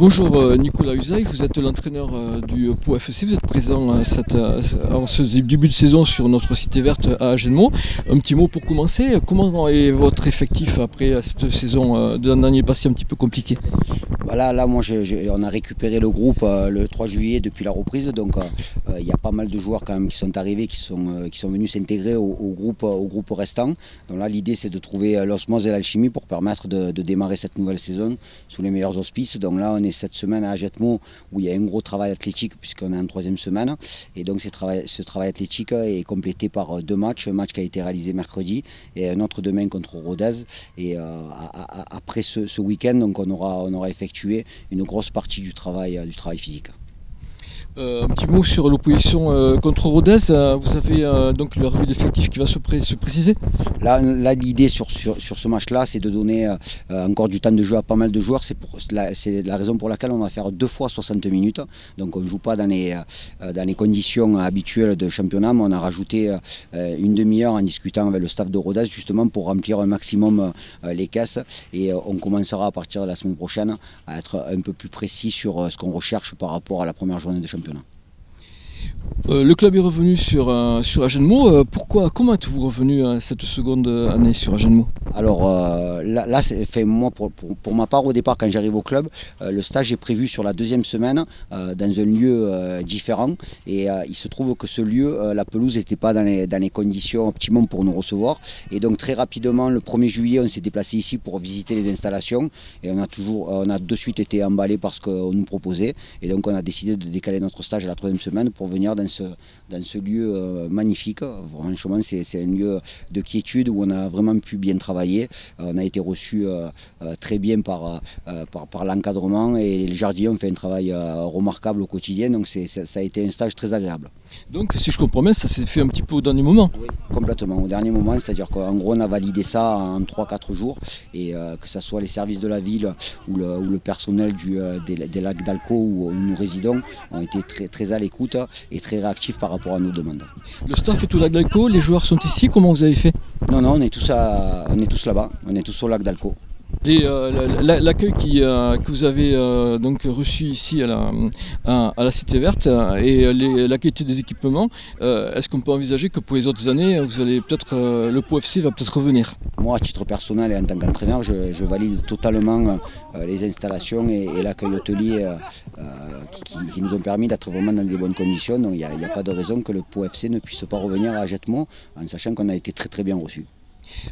Bonjour Nicolas Usaï, vous êtes l'entraîneur du Pau FC, vous êtes présent en ce début de saison sur notre cité verte à Agenmo. Un petit mot pour commencer, comment est votre effectif après cette saison de l'an dernier passé un petit peu compliqué? Voilà, là, on a récupéré le groupe le 3 juillet depuis la reprise, donc il y a pas mal de joueurs quand même qui sont arrivés, qui sont venus s'intégrer au groupe restant. Donc là, l'idée c'est de trouver l'osmose et l'alchimie pour permettre de démarrer cette nouvelle saison sous les meilleurs auspices. Donc là, on est cette semaine à Agetmo où il y a un gros travail athlétique puisqu'on est en troisième semaine. Et donc ce travail athlétique est complété par deux matchs, un match qui a été réalisé mercredi et un autre demain contre Rodez. Et après ce week-end, donc on aura effectué une grosse partie du travail physique. Un petit mot sur l'opposition contre Rodez, vous avez donc le revue d'effectif qui va se préciser? Là l'idée sur ce match-là, c'est de donner encore du temps de jeu à pas mal de joueurs. C'est la raison pour laquelle on va faire 2 fois 60 minutes. Donc on ne joue pas dans les conditions habituelles de championnat, mais on a rajouté une demi-heure en discutant avec le staff de Rodez, justement pour remplir un maximum les caisses. Et on commencera à partir de la semaine prochaine à être un peu plus précis sur ce qu'on recherche par rapport à la première journée de championnat. Le club est revenu sur Agenmo. Comment êtes-vous revenu cette seconde année sur Agenmo? Alors là moi pour ma part, au départ, quand j'arrive au club, le stage est prévu sur la deuxième semaine dans un lieu différent. Et il se trouve que ce lieu, la pelouse n'était pas dans les conditions optimum pour nous recevoir. Et donc très rapidement, le 1er juillet, on s'est déplacé ici pour visiter les installations. Et on a de suite été emballé par ce qu'on nous proposait. Et donc on a décidé de décaler notre stage à la troisième semaine pour venir dans ce lieu magnifique. Franchement, c'est un lieu de quiétude où on a vraiment pu bien travailler. On a été reçu très bien par l'encadrement et les jardiniers ont fait un travail remarquable au quotidien. Donc ça a été un stage très agréable. Donc si je comprends bien, ça s'est fait un petit peu au dernier moment? Oui, complètement, au dernier moment, c'est-à-dire qu'en gros on a validé ça en 3-4 jours et que ce soit les services de la ville ou le personnel des lacs d'Alco où nous résidons ont été très à l'écoute et très réactifs par rapport à nos demandes. Le staff est au lac d'Alco, les joueurs sont ici, comment vous avez fait? Non, on est tous là-bas, on est tous au lac d'Alco. L'accueil que vous avez donc reçu ici à la Cité Verte et la qualité des équipements, est-ce qu'on peut envisager que pour les autres années, le Pau FC va peut-être revenir? Moi, à titre personnel et en tant qu'entraîneur, je valide totalement les installations et l'accueil hôtelier qui nous ont permis d'être vraiment dans des bonnes conditions. Donc il n'y a pas de raison que le Pau FC ne puisse pas revenir à Agetmo en sachant qu'on a été très bien reçus.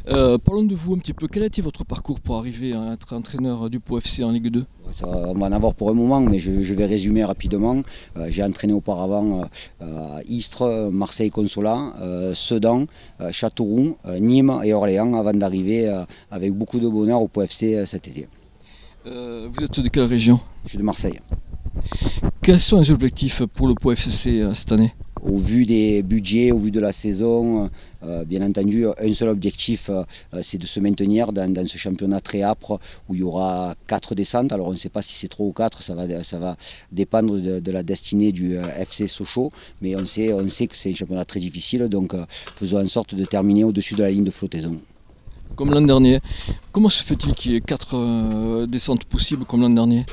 Parlons de vous un petit peu. Quel a été votre parcours pour arriver à être entraîneur du Pau FC en Ligue 2? On va en avoir pour un moment, mais je vais résumer rapidement. J'ai entraîné auparavant Istres, Marseille-Consolat, Sedan, Châteauroux, Nîmes et Orléans avant d'arriver avec beaucoup de bonheur au Pau FC cet été. Vous êtes de quelle région? Je suis de Marseille. Quels sont les objectifs pour le Pau FC cette année? Au vu des budgets, au vu de la saison, bien entendu, un seul objectif, c'est de se maintenir dans ce championnat très âpre où il y aura 4 descentes. Alors on ne sait pas si c'est 3 ou 4, ça va dépendre de la destinée du FC Sochaux, mais on sait que c'est un championnat très difficile, donc faisons en sorte de terminer au-dessus de la ligne de flottaison. Comme l'an dernier. Comment se fait-il qu'il y ait 4 descentes possibles comme l'an dernier?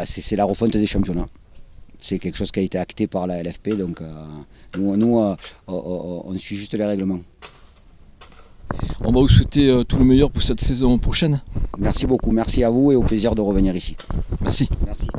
C'est la refonte des championnats. C'est quelque chose qui a été acté par la LFP, donc nous on suit juste les règlements. On va vous souhaiter tout le meilleur pour cette saison prochaine. Merci beaucoup, merci à vous et au plaisir de revenir ici. Merci. Merci.